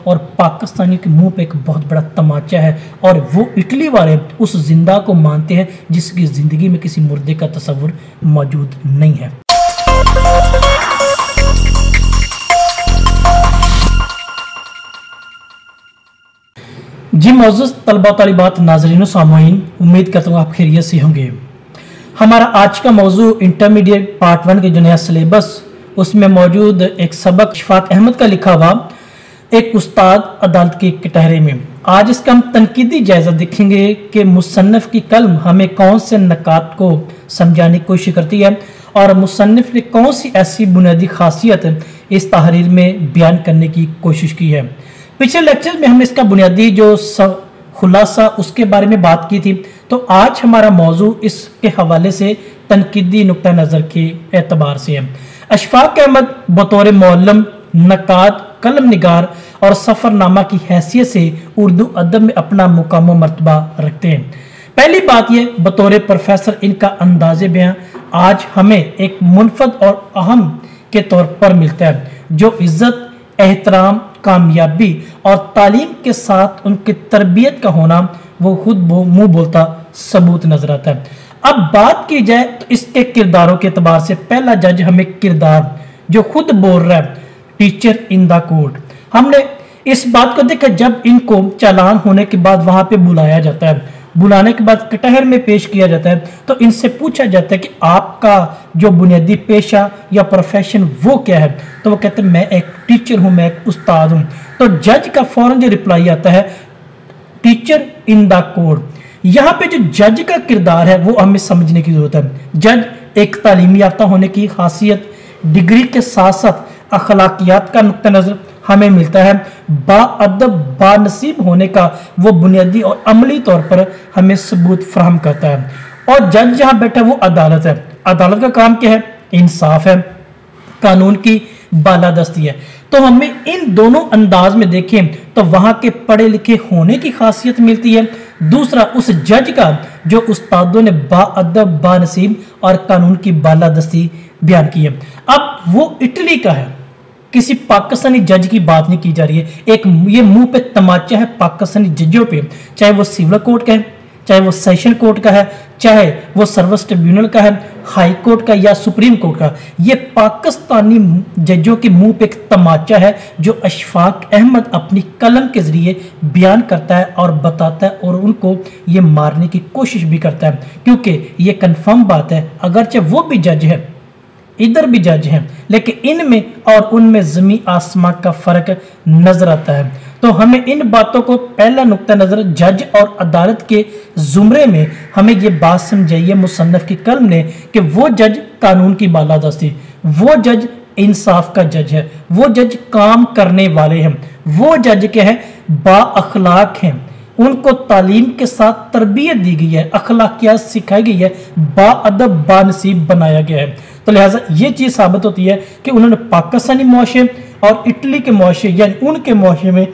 और पाकिस्तानियों के मुंह पे एक बहुत बड़ा तमाचा है और वो इटली वाले उस जिंदा को मानते हैं जिसकी ज़िंदगी में किसी मुर्दे का तस्वुर मौजूद नहीं है। जी मौजूद तलबा तालिबात नाज़रीन सामाईन, उम्मीद करता हूँ आप खैरियत से होंगे। हमारा आज का मौजू इंटरमीडिएट पार्ट 1 के जो नया सिलेबस उसमें मौजूद एक सबक इशफाक अहमद का लिखा हुआ एक उस्ताद अदालत के कटहरे में। आज इसका हम तनकीदी जायजा देखेंगे कि मुसन्निफ की कलम हमें कौन से नकात को समझाने की कोशिश करती है और मुसन्निफ ने कौन सी ऐसी बुनियादी खासियत इस तहरीर में बयान करने की कोशिश की है। पिछले लेक्चर में हमने इसका बुनियादी जो खुलासा उसके बारे में बात की थी, तो आज हमारा मौजू इसके हवाले से तनकीदी नुक्ता नज़र के एतबार से है। इशफाक अहमद बतौर मौलम, नकात, कलम निगार और सफ़रनामा की हैसियत से उर्दू अदब में अपना मुकाम मर्तबा रखते हैं। पहली बात यह, बतौर प्रोफेसर इनका अंदाज़े बयां आज हमें एक मुनफरद और अहम के तौर पर मिलता है, जो इज़्ज़त, एहतराम, कामयाबी और तालीम के साथ उनकी तरबियत का होना वो खुद मुंह बोलता सबूत नजर आता है। अब बात की जाए तो इसके किरदारों के एतबार से पहला जज हमें किरदार जो खुद बोल रहा है, टीचर इन द कोर्ट। हमने इस बात को देखा जब इनको चालान होने के बाद वहां पे बुलाया जाता है, बुलाने के बाद कटहर में पेश किया जाता है, तो इनसे पूछा जाता है कि आपका जो बुनियादी पेशा या प्रोफेशन वो क्या है, तो वो कहते हैं मैं एक टीचर हूं, मैं एक उस्ताद हूं। तो जज का फौरन जो रिप्लाई आता है टीचर इन द कोर्ट। यहाँ पे जो जज का किरदार है वो हमें समझने की जरूरत है। जज एक तालीमी याफ्ता होने की खासियत, डिग्री के साथ साथ अखलाकियात का नुक्ता नजर हमें मिलता है, बाअदब बानसीब होने का वो बुनियादी और अमली तौर पर हमें सबूत फराहम करता है। और जज जहाँ बैठा वो अदालत है। अदालत का काम क्या है? इंसाफ है, कानून की बालादस्ती है। तो हमें इन दोनों अंदाज में देखें तो वहां के पढ़े लिखे होने की खासियत मिलती है। दूसरा, उस जज का जो उस्तादों ने बाअदब बानसीब और कानून की बालादस्ती बयान की है। अब वो इटली का है, किसी पाकिस्तानी जज की बात नहीं की जा रही है। एक ये मुंह पे तमाचा है पाकिस्तानी जजों पे, चाहे वो सिविल कोर्ट का है, चाहे वो सेशन कोर्ट का है, चाहे वो सर्विस ट्रिब्यूनल का है, हाई कोर्ट का या सुप्रीम कोर्ट का। ये पाकिस्तानी जजों के मुंह पे एक तमाचा है जो इशफाक अहमद अपनी कलम के जरिए बयान करता है और बताता है और उनको ये मारने की कोशिश भी करता है, क्योंकि ये कन्फर्म बात है अगरचे वो भी जज है, इधर भी जज हैं, लेकिन इनमें और उनमें ज़मीन आसमां का फ़र्क नजर आता है। तो हमें इन बातों को पहला नुक्ता नज़र जज और अदालत के ज़ुमरे में हमें ये बात समझाई है मुसन्निफ की कलम ने कि वो जज कानून की बालादस्ती, वो जज इंसाफ का जज है, वो जज काम करने वाले हैं, वो जज क्या है? बाअखलाक हैं, उनको तालीम के साथ तरबियत दी गई है, अखलाकियात सिखाई गई है, बाअदब बानसीब बनाया गया है। तो लिहाजा ये चीज़ साबित होती है कि उन्होंने पाकिस्तानी मुआशरे और इटली के मुआशरे यानी उनके मुआशरे में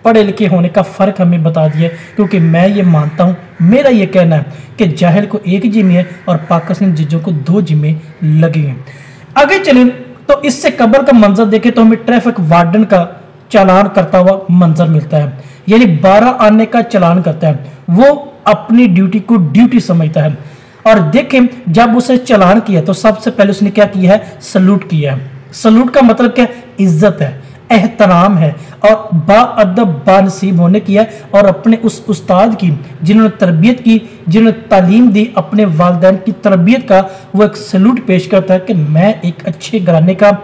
पढ़े लिखे होने का फ़र्क हमें बता दिया। क्योंकि मैं ये मानता हूँ, मेरा ये कहना है कि जाहिल को एक जिम्मे है और पाकिस्तानी जजों को 2 जिम्मे लगे हैं। आगे चलें तो इससे कब्र का मंजर देखें तो हमें ट्रैफिक वार्डन का चालान करता हुआ मंजर मिलता है, यानी 12 आने का चालान करता है। वो अपनी ड्यूटी को ड्यूटी समझता है। और देखें जब उसे चालान किया तो सबसे पहले उसने क्या किया है? सलूट किया है। सलूट का मतलब क्या? इज्जत है, एहतराम है और बाअदब बानसीब होने की है। और अपने उस उस्ताद की जिन्होंने तरबियत की, जिन्होंने तालीम दी, अपने वालिदैन की तरबियत का वो एक सलूट पेश करता है कि मैं एक अच्छे घराने का,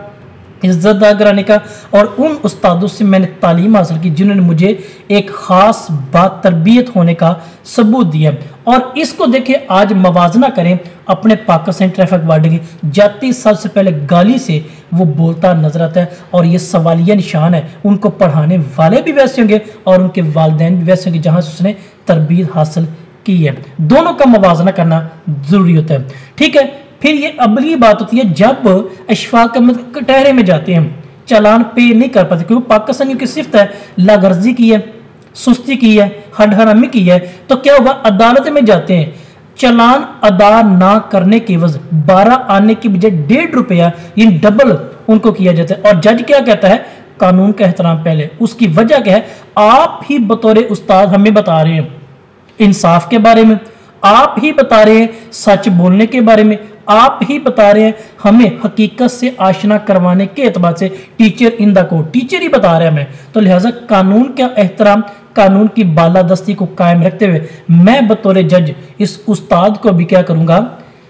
इज्जतदार घराने का और उन उस्तादों से मैंने तालीम हासिल की जिन्होंने मुझे एक ख़ास बात तरबियत होने का सबूत दिया। और इसको देखिए आज मवाजना करें अपने पाकिस्तान ट्रैफिक वार्डन की, जाती सबसे पहले गाली से वो बोलता नजर आता है और ये सवालिया निशान है। उनको पढ़ाने वाले भी वैसे होंगे और उनके वालिदैन भी वैसे होंगे जहाँ से उसने तरबियत हासिल की है। दोनों का मवाजना करना ज़रूरी होता है। ठीक है, फिर ये अगली बात होती है जब इशफाक अहमद कटहरे में जाते हैं, चालान पे नहीं कर पाते क्योंकि पाकिस्तानियों की सिफ्त है लागर्जी की है, सुस्ती की है, हडहरामी की है। तो क्या होगा? अदालत में जाते हैं, चालान अदा ना करने की वजह 12 आने की बजाय 1.5 रुपया यानी डबल उनको किया जाता है। और जज क्या कहता है? कानून का एहतराम पहले। उसकी वजह क्या है? आप ही बतौर उस्ताद हमें बता रहे हैं इंसाफ के बारे में, आप ही बता रहे हैं सच बोलने के बारे में, आप ही बता रहे हैं हमें हकीकत से आशना करवाने के एतबार से। Teacher in the court, teacher ही बता रहे हैं हमें। तो लिहाजा कानून का एहतराम, कानून की बालादस्ती को कायम रखते हुए मैं बतौर जज इस उस्ताद को भी क्या करूंगा,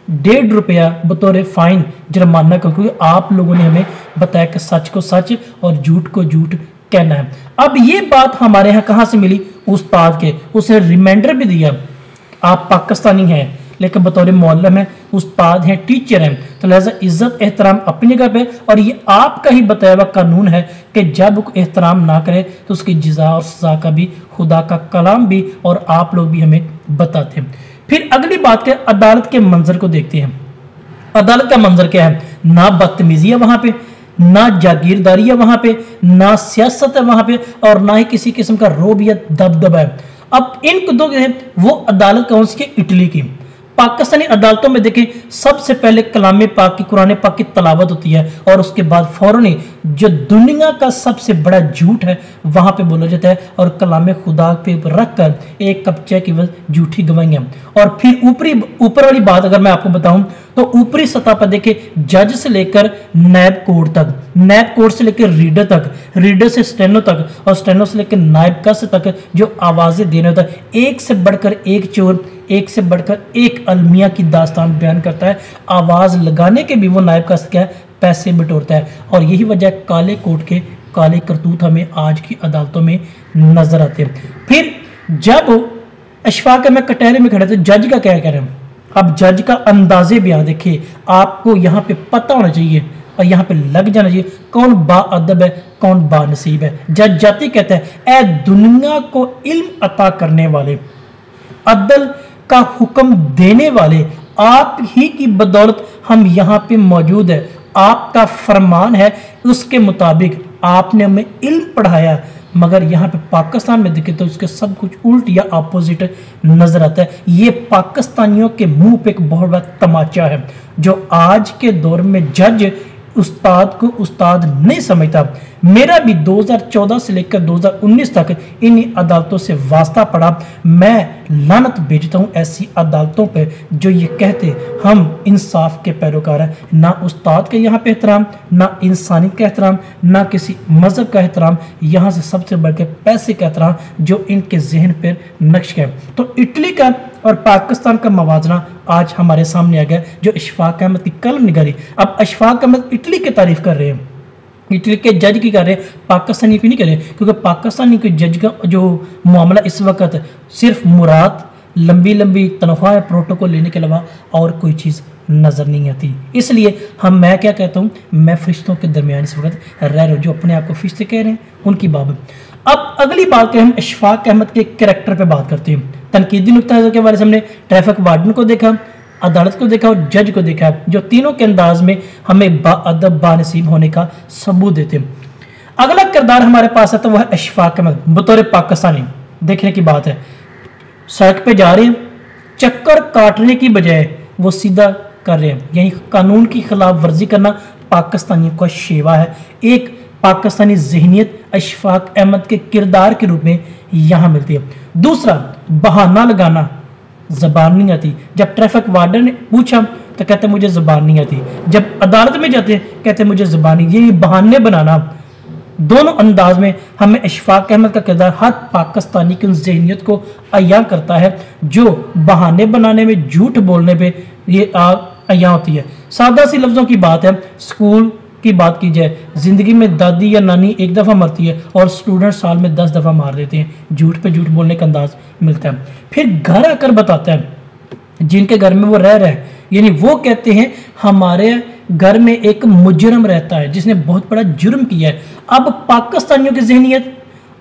1.5 रुपया बतौर फाइन जुर्माना करूंगा, क्योंकि आप लोगों ने हमें बताया कि सच को सच और झूठ को झूठ कहना है। अब ये बात हमारे यहाँ कहाँ से मिली? उस्ताद के, उसे रिमाइंडर भी दिया आप पाकिस्तानी हैं लेकिन बतौर मौलम है, उस्ताद हैं, टीचर हैं, तो लिहाजा इज्जत एहतराम अपनी जगह पे। और ये आपका ही बताया हुआ कानून है कि जब एहतराम ना करे तो उसकी जज़ा और सज़ा का भी खुदा का कलाम भी और आप लोग भी हमें बताते हैं। फिर अगली बात के अदालत के मंजर को देखते हैं। अदालत का मंजर क्या है? ना बदतमीजी है वहां पे, ना जागीरदारी है वहां पे, ना सियासत है वहां पे, और ना ही किसी किस्म का रोब या दबदबा है। अब इन दो वो अदालत कौन सी है? इटली की। पाकिस्तानी अदालतों में देखें सबसे पहले कलाम पाक की, कुरान पाक की तलावत होती है और उसके बाद फौरन ही जो दुनिया का सबसे बड़ा झूठ है वहां पे बोला जाता है और कलाम खुदा पे रख कर एक कप चाय की वजह झूठी गवाइयां। और फिर ऊपर वाली बात अगर मैं आपको बताऊं तो ऊपरी सतह पर देखिए जज से लेकर नैब कोर्ट तक, नैब कोर्ट से लेकर रीडर तक, रीडर से स्टेनो तक और स्टेनो से लेकर नायब कस तक जो आवाजें देने होता है, एक से बढ़कर एक चोर, एक से बढ़कर एक अलमिया की दास्तान बयान करता है। आवाज लगाने के भी वो नायब कस क्या है, पैसे बटोरता है। और यही वजह काले कोर्ट के काले करतूत हमें आज की अदालतों में नजर आते हैं। फिर जब अशफाक अहमद कटहरे में खड़े थे, जज का क्या कह रहे हैं? अब जज का अंदाजे बयान देखिए, आपको यहाँ पे पता होना चाहिए और यहाँ पे लग जाना चाहिए कौन बाअदब है, कौन बानसीब है। जज जाति कहता है, ए दुनिया को इल्म अता करने वाले, अदल का हुक्म देने वाले, आप ही की बदौलत हम यहाँ पे मौजूद है। आपका फरमान है, उसके मुताबिक आपने हमें इल्म पढ़ाया। मगर यहाँ पे पाकिस्तान में देखे तो उसके सब कुछ उल्ट या अपोजिट नजर आता है। ये पाकिस्तानियों के मुंह पे एक बहुत बड़ा तमाचा है जो आज के दौर में जज उस्ताद को उस्ताद नहीं समझता। मेरा भी 2014 से लेकर 2019 तक इन अदालतों से वास्ता पड़ा। मैं लानत भेजता हूँ ऐसी अदालतों पे जो ये कहते हम इंसाफ के पैरोकार हैं। ना उस्ताद के यहाँ पे एहतराम, ना इंसानियत का एहतराम, ना किसी मजहब का एहतराम, यहाँ से सबसे बढ़ के पैसे का एहतराम जो इनके जहन पर नक्श है। तो इटली का और पाकिस्तान का मवाजना आज हमारे सामने आ गया जो अशफाक अहमद की कलम निगारी। अब अशफाक अहमद इटली की तारीफ कर रहे हैं, इटली के जज की कर रहे हैं, पाकिस्तानी की नहीं कर रहे, क्योंकि पाकिस्तानी के जज का जो मामला इस वक्त सिर्फ मुराद लंबी लंबी तनख्वाह प्रोटोकॉल लेने के अलावा और कोई चीज़ नज़र नहीं आती। इसलिए मैं क्या कहता हूँ, मैं फरिश्तों के दरमियान इस वक्त रह रहा हूँ। जो अपने आप को फरिश्ते कह रहे हैं उनकी बाबत। अब अगली बात करें, हम अशफाक अहमद के कैरेक्टर पे बात करते हैं। तनकीदी नुक्ता के बारे में हमने ट्रैफिक वार्डन को देखा, अदालत को देखा और जज को देखा, जो तीनों के अंदाज में हमें बाअदब बानसीब होने का सबूत देते हैं। अगला किरदार हमारे पास आता है वह है अशफाक अहमद बतौर पाकिस्तानी। देखने की बात है, सड़क पे जा रहे हैं, चक्कर काटने की बजाय वो सीधा कर रहे हैं, यही कानून की खिलाफ वर्जी करना पाकिस्तानियों का शेवा है। एक पाकिस्तानी जहनीत अशफाक अहमद के किरदार के रूप में यहाँ मिलती है। दूसरा, बहाना लगाना, ज़बान नहीं आती। जब ट्रैफिक वार्डन ने पूछा तो कहते मुझे ज़बान नहीं आती, जब अदालत में जाते हैं कहते मुझे ज़बान नहीं। ये बहाने बनाना, दोनों अंदाज में हमें अशफाक अहमद का किरदार हर पाकिस्तानी की उन जहनीत को अया करता है जो बहाने बनाने में, झूठ बोलने पे ये अया होती है। सादा सी लफ्ज़ों की बात है, स्कूल की बात की जाए, ज़िंदगी में दादी या नानी एक दफ़ा मरती है और स्टूडेंट साल में 10 दफ़ा मार देते हैं। झूठ पे झूठ बोलने का अंदाज मिलता है। फिर घर आकर बताता है जिनके घर में वो रह रहे हैं, यानी वो कहते हैं हमारे घर में एक मुजरम रहता है जिसने बहुत बड़ा जुर्म किया है। अब पाकिस्तानियों की जहनीत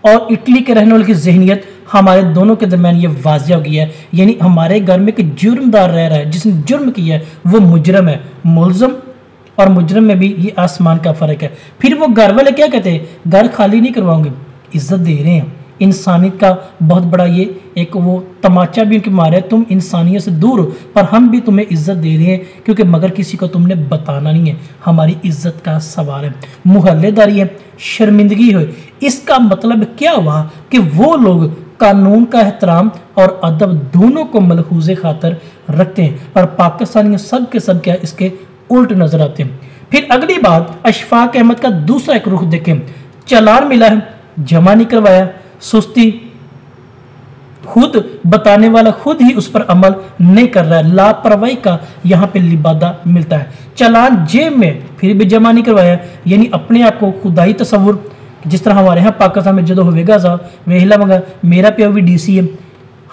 और इटली के रहने वाले की जहनीत हमारे दोनों के दरमियान ये वाज़िह हो गया है, यानी हमारे घर में एक जुर्मदार रह रहा है, जिसने जुर्म किया है वो मुजरम है। मुलजम और मुजरम में भी ये आसमान का फ़र्क है। फिर वो घर वाले क्या कहते हैं, घर खाली नहीं करवाओगे, इज्जत दे रहे हैं, इंसानियत का बहुत बड़ा ये एक वो तमाचा भी उनके मारे, तुम इंसानियत से दूर हो, पर हम भी तुम्हें इज्जत दे रहे हैं क्योंकि मगर किसी को तुमने बताना नहीं है, हमारी इज्जत का सवाल है। मुहल्लेदारी है, शर्मिंदगी हो। इसका मतलब क्या हुआ कि वो लोग कानून का एहतराम और अदब दोनों को मलहूज़े खातर रखते हैं, पर पाकिस्तानी सब के सब क्या इसके उल्ट नजर आते हैं। फिर अगली बात अशफाक अहमद का दूसरा एक रुख देखें। चालान मिला है, जमा नहीं करवाया, सुस्ती, खुद बताने वाला खुद ही उस पर अमल नहीं कर रहा है, लापरवाही का यहाँ पे लिबादा मिलता है। चालान जेब में फिर भी जमा नहीं करवाया, यानी अपने आप को खुदाई तस्वुर, जिस तरह हमारे यहाँ पाकिस्तान में जदो होगा साहब वेहला मंगा मेरा प्यो भी डीसी है,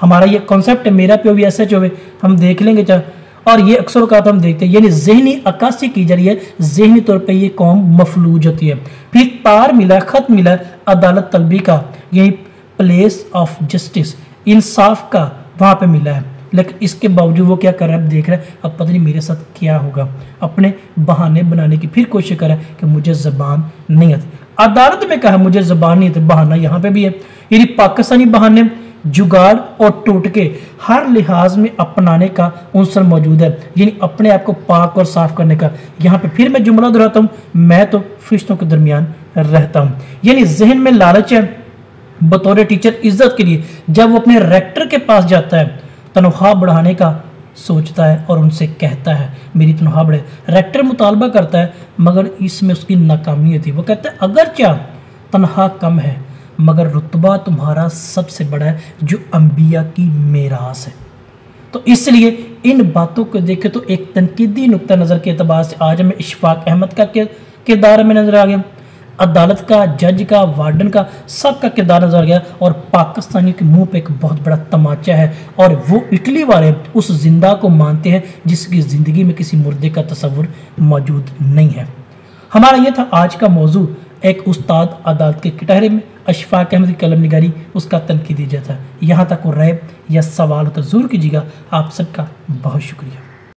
हमारा ये कॉन्सेप्ट है मेरा प्यो भी एसएच होवे, हम देख लेंगे चाहे, और ये अक्सर औकात हम देखते हैं, यानी जहनी अक्कासी की जा रही है, जहनी तौर पे ये कौम मफलूज होती है। फिर तार मिला, खत मिला अदालत तलबी का, यही प्लेस ऑफ जस्टिस, इंसाफ का वहाँ पे मिला है, लेकिन इसके बावजूद वो क्या कर रहा है, अब देख रहा है अब पता नहीं मेरे साथ क्या होगा, अपने बहाने बनाने की फिर कोशिश कर रहा है कि मुझे ज़बान नहीं आती। अदालत में कहा मुझे ज़बान नहीं आती, बहाना यहाँ पे भी है, यानी पाकिस्तानी बहाने, जुगाड़ और टोटके हर लिहाज में अपनाने का उनसर मौजूद है, यानी अपने आप को पाक और साफ करने का। यहाँ पे फिर मैं जुमला दोहराता हूँ, मैं तो फरिश्तों के दरमियान रहता हूँ, यानी जहन में लालच है बतौर टीचर इज्जत के लिए, जब वो अपने रेक्टर के पास जाता है तनख्वाह बढ़ाने का सोचता है और उनसे कहता है मेरी तनख्वाह बढ़े, रेक्टर मुतालबा करता है मगर इसमें उसकी नाकामी होती है, वो कहता है अगर क्या तनख्वाह कम है मगर रुतबा तुम्हारा सबसे बड़ा है जो अंबिया की मेरास है। तो इसलिए इन बातों को देखें तो एक तनकीदी नुक्ता नज़र के अतबार से आज हमें इशफाक अहमद का किरदार में नजर आ गया, अदालत का, जज का, वार्डन का, सब का किरदार नजर आ गया, और पाकिस्तानियों के मुंह पे एक बहुत बड़ा तमाचा है, और वो इटली वाले उस जिंदा को मानते हैं जिसकी ज़िंदगी में किसी मुर्दे का तस्वुर मौजूद नहीं है। हमारा ये था आज का मौजू, एक उस्ताद अदालत के कटहरे में अशफाक अहमद की कलम निगारी, उसका तनकीदी जाता है। यहाँ तक वो रैब या सवाल हो तो ज़रूर कीजिएगा। आप सबका बहुत शुक्रिया।